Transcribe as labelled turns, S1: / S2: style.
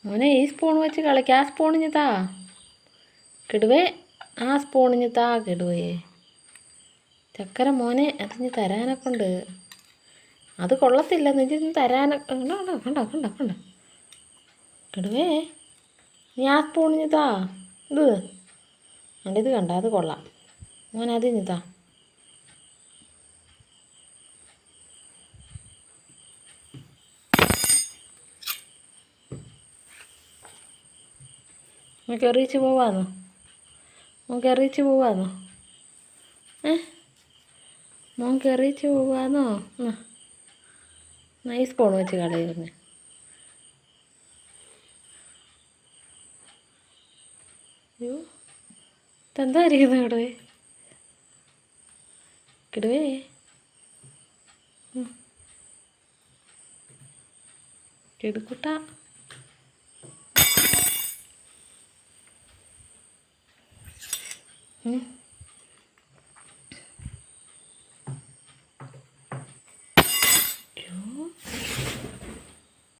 S1: മോനെ ഈ സ്പൂൺ വെച്ച് കളിക്കുക. ആ സ്പൂണിഞ്ഞ് താ കിടുവേ. ആ സ്പൂണിഞ്ഞ് താ കിടുവേ. ചക്കര മോനെ അതിഞ്ഞ് തരാനൊക്കെ ഉണ്ട്. അത് കൊള്ളത്തില്ല. നെഞ്ചിന്ന് തരാനൊക്കെ കണ്ടോ കണ്ടോ കണ്ടോ കണ്ടോ കിടുവേ. നീ ആ സ്പൂണിഞ്ഞ് താ. ഇത് ഇത് കണ്ട അത് കൊള്ളാം മോനെ. അതിഞ്ഞ് താ. മോൻ കെറിയിച്ച് പോവാന്നോ? മോൻ കെറിയിച്ച് പോവാന്നോ? മോൻ കെറിയിച്ച് പോവാന്നോ? ഈ സ്പൂൺ വെച്ച് കളയുന്നു. അയ്യോ ഇതെന്താ ഇരിക്കുന്നത് കിടുവേ? കിടുവേ കിടുക്കുട്ട.